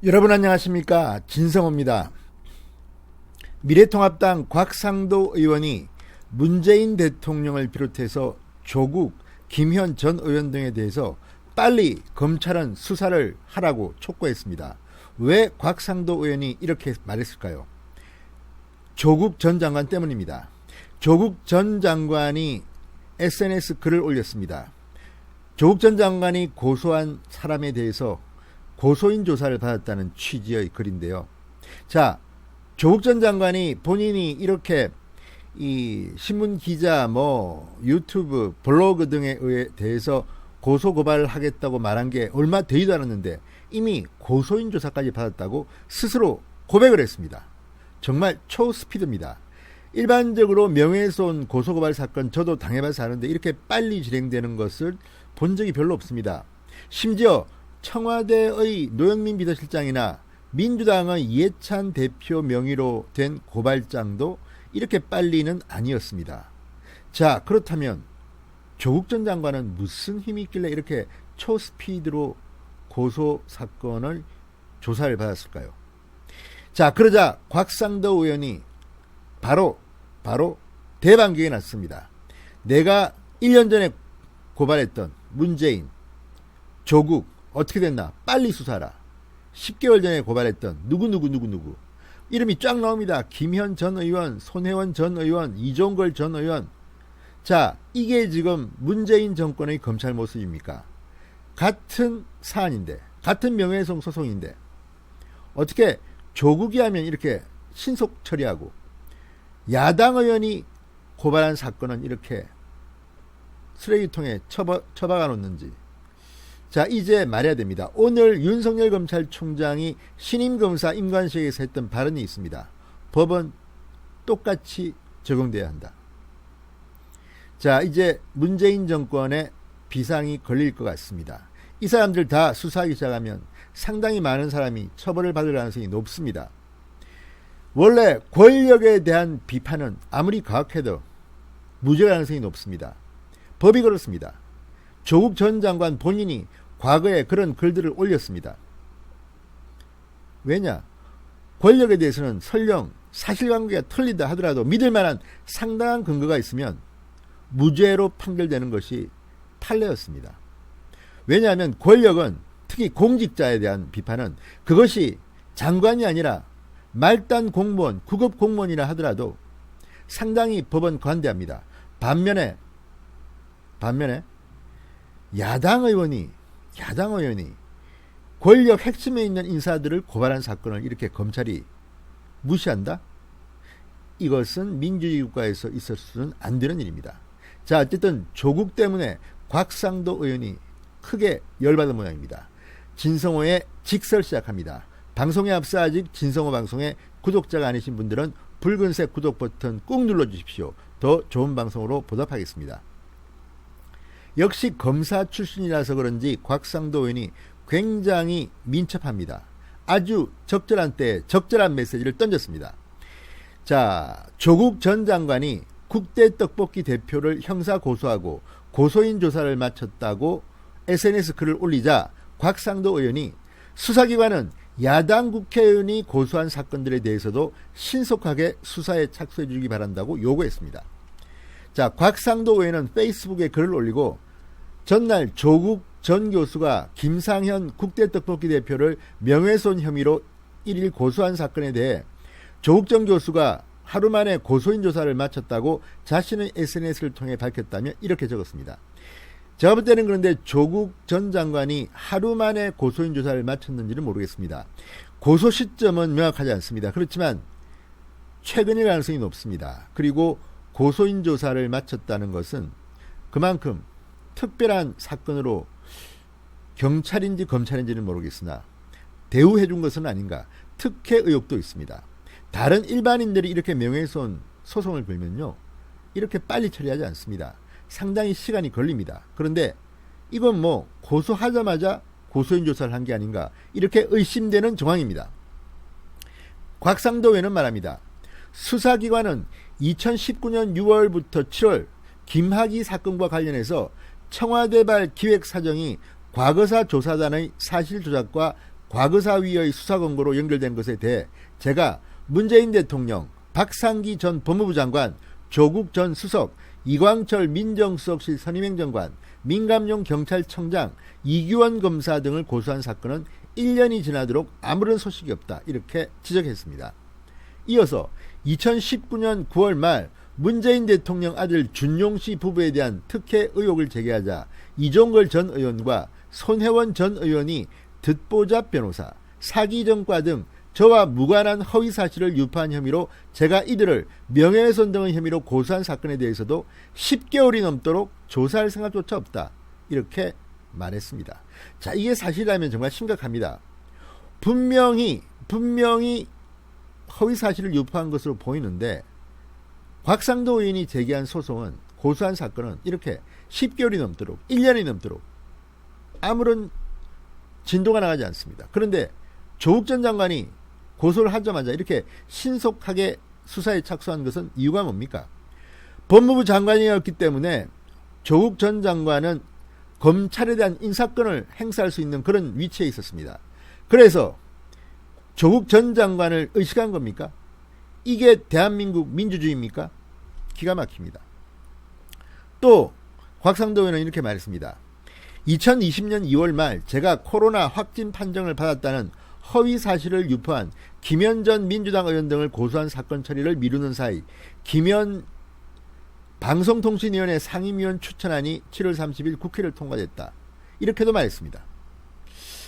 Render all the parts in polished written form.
여러분 안녕하십니까, 진성호입니다. 미래통합당 곽상도 의원이 문재인 대통령을 비롯해서 조국, 김현 전 의원 등에 대해서 빨리 검찰은 수사를 하라고 촉구했습니다. 왜 곽상도 의원이 이렇게 말했을까요? 조국 전 장관 때문입니다. 조국 전 장관이 SNS 글을 올렸습니다. 조국 전 장관이 고소한 사람에 대해서 고소인 조사를 받았다는 취지의 글인데요. 자, 조국 전 장관이 본인이 이렇게 이 신문 기자, 유튜브, 블로그 등에 대해서 고소 고발을 하겠다고 말한 게 얼마 되지도 않았는데 이미 고소인 조사까지 받았다고 스스로 고백을 했습니다. 정말 초스피드입니다. 일반적으로 명예훼손 고소고발 사건 저도 당해봐서 아는데 이렇게 빨리 진행되는 것을 본 적이 별로 없습니다. 심지어 청와대의 노영민 비서실장이나 민주당의 이해찬 대표 명의로 된 고발장도 이렇게 빨리는 아니었습니다. 자, 그렇다면 조국 전 장관은 무슨 힘이 있길래 이렇게 초스피드로 고소 사건을 조사를 받았을까요? 자, 그러자 곽상도 의원이 바로 대반격이 났습니다. 내가 1년 전에 고발했던 문재인, 조국 어떻게 됐나 빨리 수사하라. 10개월 전에 고발했던 누구 이름이 쫙 나옵니다. 김현 전 의원, 손혜원 전 의원, 이종걸 전 의원. 자, 이게 지금 문재인 정권의 검찰 모습입니까? 같은 사안인데, 같은 명예훼손 소송인데 어떻게 조국이 하면 이렇게 신속 처리하고 야당 의원이 고발한 사건은 이렇게 쓰레기통에 처박아 놓는지. 자, 이제 말해야 됩니다. 오늘 윤석열 검찰총장이 신임 검사 임관식에서 했던 발언이 있습니다. 법은 똑같이 적용돼야 한다. 자, 이제 문재인 정권에 비상이 걸릴 것 같습니다. 이 사람들 다 수사하기 시작하면 상당히 많은 사람이 처벌을 받을 가능성이 높습니다. 원래 권력에 대한 비판은 아무리 가혹해도 무죄 가능성이 높습니다. 법이 그렇습니다. 조국 전 장관 본인이 과거에 그런 글들을 올렸습니다. 왜냐? 권력에 대해서는 설령 사실관계가 틀리다 하더라도 믿을 만한 상당한 근거가 있으면 무죄로 판결되는 것이 판례였습니다. 왜냐하면 권력은, 특히 공직자에 대한 비판은 그것이 장관이 아니라 말단 공무원, 구급 공무원이라 하더라도 상당히 법은 관대합니다. 반면에 야당 의원이 권력 핵심에 있는 인사들을 고발한 사건을 이렇게 검찰이 무시한다? 이것은 민주주의 국가에서 있었으면 안 되는 일입니다. 자, 어쨌든 조국 때문에 곽상도 의원이 크게 열받은 모양입니다. 진성호의 직설 시작합니다. 방송에 앞서 아직 진성호 방송에 구독자가 아니신 분들은 붉은색 구독 버튼 꾹 눌러주십시오. 더 좋은 방송으로 보답하겠습니다. 역시 검사 출신이라서 그런지 곽상도 의원이 굉장히 민첩합니다. 아주 적절한 때에 적절한 메시지를 던졌습니다. 자, 조국 전 장관이 국대 떡볶이 대표를 형사 고소하고 고소인 조사를 마쳤다고 SNS 글을 올리자 곽상도 의원이 수사기관은 야당 국회의원이 고소한 사건들에 대해서도 신속하게 수사에 착수해 주기 바란다고 요구했습니다. 자, 곽상도 의원은 페이스북에 글을 올리고 전날 조국 전 교수가 김상현 국대 떡볶이 대표를 명예훼손 혐의로 1일 고소한 사건에 대해 조국 전 교수가 하루 만에 고소인 조사를 마쳤다고 자신의 SNS를 통해 밝혔다며 이렇게 적었습니다. 제가 볼 때는 그런데 조국 전 장관이 하루 만에 고소인 조사를 마쳤는지는 모르겠습니다. 고소 시점은 명확하지 않습니다. 그렇지만 최근일 가능성이 높습니다. 그리고 고소인 조사를 마쳤다는 것은 그만큼 특별한 사건으로 경찰인지 검찰인지는 모르겠으나 대우해 준 것은 아닌가, 특혜 의혹도 있습니다. 다른 일반인들이 이렇게 명예훼손 소송을 걸면요, 이렇게 빨리 처리하지 않습니다. 상당히 시간이 걸립니다. 그런데 이건 고소하자마자 고소인 조사를 한 게 아닌가, 이렇게 의심되는 정황입니다. 곽상도 의원은 말합니다. 수사기관은 2019년 6월부터 7월 김학의 사건과 관련해서 청와대발 기획사정이 과거사 조사단의 사실 조작과 과거사위의 수사 권고로 연결된 것에 대해 제가 문재인 대통령, 박상기 전 법무부 장관, 조국 전 수석, 이광철 민정수석실 선임행정관, 민감용 경찰청장, 이규원 검사 등을 고소한 사건은 1년이 지나도록 아무런 소식이 없다. 이렇게 지적했습니다. 이어서 2019년 9월 말 문재인 대통령 아들 준용씨 부부에 대한 특혜 의혹을 제기하자 이종걸 전 의원과 손혜원 전 의원이 듣보잡 변호사, 사기전과 등 저와 무관한 허위 사실을 유포한 혐의로 제가 이들을 명예훼손 등의 혐의로 고소한 사건에 대해서도 10개월이 넘도록 조사할 생각조차 없다. 이렇게 말했습니다. 자, 이게 사실이라면 정말 심각합니다. 분명히 허위 사실을 유포한 것으로 보이는데 곽상도 의원이 제기한 소송은 고소한 사건은 이렇게 10개월이 넘도록 1년이 넘도록 아무런 진도가 나가지 않습니다. 그런데 조국 전 장관이 고소를 하자마자 이렇게 신속하게 수사에 착수한 것은 이유가 뭡니까? 법무부 장관이었기 때문에 조국 전 장관은 검찰에 대한 인사권을 행사할 수 있는 그런 위치에 있었습니다. 그래서 조국 전 장관을 의식한 겁니까? 이게 대한민국 민주주의입니까? 기가 막힙니다. 또 곽상도 의원은 이렇게 말했습니다. 2020년 2월 말 제가 코로나 확진 판정을 받았다는 허위 사실을 유포한 김현 전 민주당 의원 등을 고소한 사건 처리를 미루는 사이 김현 방송통신위원회 상임위원 추천안이 7월 30일 국회를 통과됐다. 이렇게도 말했습니다.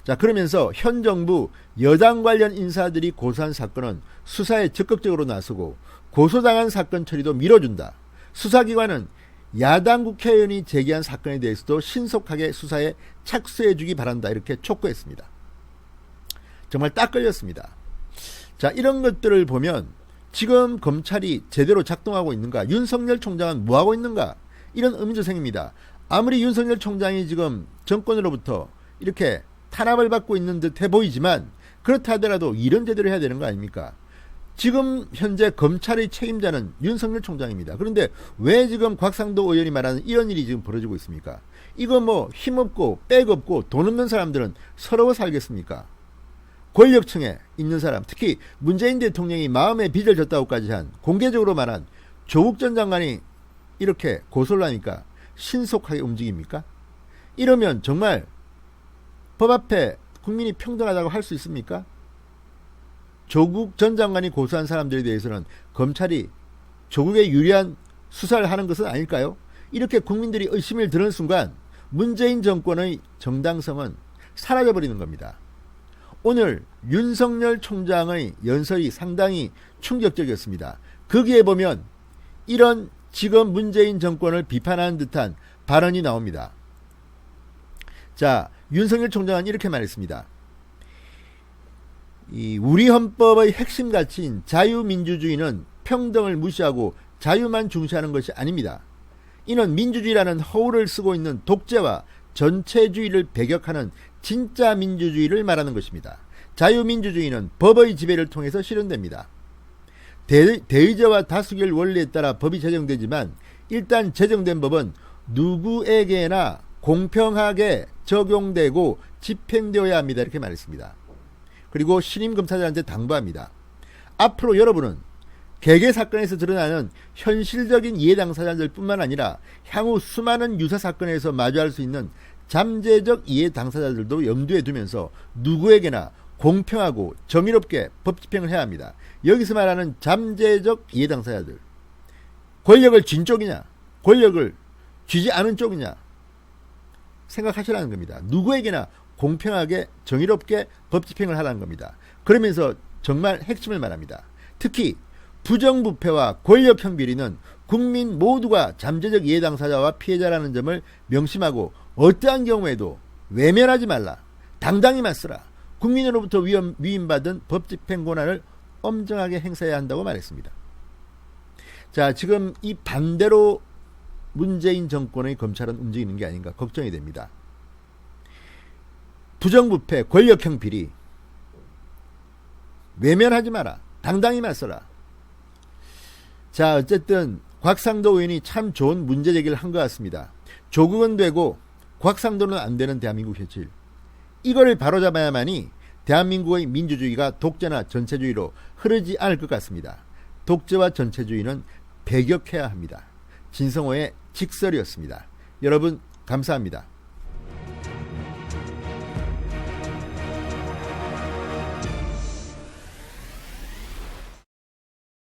자, 그러면서 현 정부 여당 관련 인사들이 고소한 사건은 수사에 적극적으로 나서고 고소당한 사건 처리도 미뤄준다. 수사기관은 야당 국회의원이 제기한 사건에 대해서도 신속하게 수사에 착수해주기 바란다. 이렇게 촉구했습니다. 정말 딱 걸렸습니다. 자, 이런 것들을 보면 지금 검찰이 제대로 작동하고 있는가? 윤석열 총장은 뭐하고 있는가? 이런 의문도 생깁니다. 아무리 윤석열 총장이 지금 정권으로부터 이렇게 탄압을 받고 있는 듯해 보이지만 그렇다 하더라도 일은 제대로 해야 되는 거 아닙니까? 지금 현재 검찰의 책임자는 윤석열 총장입니다. 그런데 왜 지금 곽상도 의원이 말하는 이런 일이 지금 벌어지고 있습니까? 이거 뭐 힘없고 백 없고 돈 없는 사람들은 서러워 살겠습니까? 권력층에 있는 사람, 특히 문재인 대통령이 마음에 빚을 졌다고까지 한 공개적으로 말한 조국 전 장관이 이렇게 고소를 하니까 신속하게 움직입니까? 이러면 정말 법 앞에 국민이 평등하다고 할 수 있습니까? 조국 전 장관이 고소한 사람들에 대해서는 검찰이 조국에 유리한 수사를 하는 것은 아닐까요? 이렇게 국민들이 의심을 드는 순간 문재인 정권의 정당성은 사라져버리는 겁니다. 오늘 윤석열 총장의 연설이 상당히 충격적이었습니다. 거기에 보면 이런 지금 문재인 정권을 비판하는 듯한 발언이 나옵니다. 자, 윤석열 총장은 이렇게 말했습니다. 우리 헌법의 핵심 가치인 자유민주주의는 평등을 무시하고 자유만 중시하는 것이 아닙니다. 이는 민주주의라는 허울을 쓰고 있는 독재와 전체주의를 배격하는 진짜 민주주의를 말하는 것입니다. 자유민주주의는 법의 지배를 통해서 실현됩니다. 대의제와 다수결 원리에 따라 법이 제정되지만 일단 제정된 법은 누구에게나 공평하게 적용되고 집행되어야 합니다. 이렇게 말했습니다. 그리고 신임 검사들한테 당부합니다. 앞으로 여러분은 개개 사건에서 드러나는 현실적인 이해 당사자들 뿐만 아니라 향후 수많은 유사 사건에서 마주할 수 있는 잠재적 이해 당사자들도 염두에 두면서 누구에게나 공평하고 정의롭게 법 집행을 해야 합니다. 여기서 말하는 잠재적 이해 당사자들, 권력을 쥔 쪽이냐 권력을 쥐지 않은 쪽이냐 생각하시라는 겁니다. 누구에게나 공평하게 정의롭게 법 집행을 하라는 겁니다. 그러면서 정말 핵심을 말합니다. 특히 부정부패와 권력형 비리는 국민 모두가 잠재적 이해 당사자와 피해자라는 점을 명심하고 어떠한 경우에도 외면하지 말라. 당당히 맞서라. 국민으로부터 위임받은 법 집행 권한을 엄정하게 행사해야 한다고 말했습니다. 자, 지금 이 반대로 문재인 정권의 검찰은 움직이는 게 아닌가 걱정이 됩니다. 부정부패, 권력형 비리 외면하지 마라. 당당히 맞서라. 자, 어쨌든 곽상도 의원이 참 좋은 문제 제기를 한 것 같습니다. 조국은 되고 곽상도는 안 되는 대한민국 현실. 이거를 바로잡아야만이 대한민국의 민주주의가 독재나 전체주의로 흐르지 않을 것 같습니다. 독재와 전체주의는 배격해야 합니다. 진성호의 직설이었습니다. 여러분 감사합니다.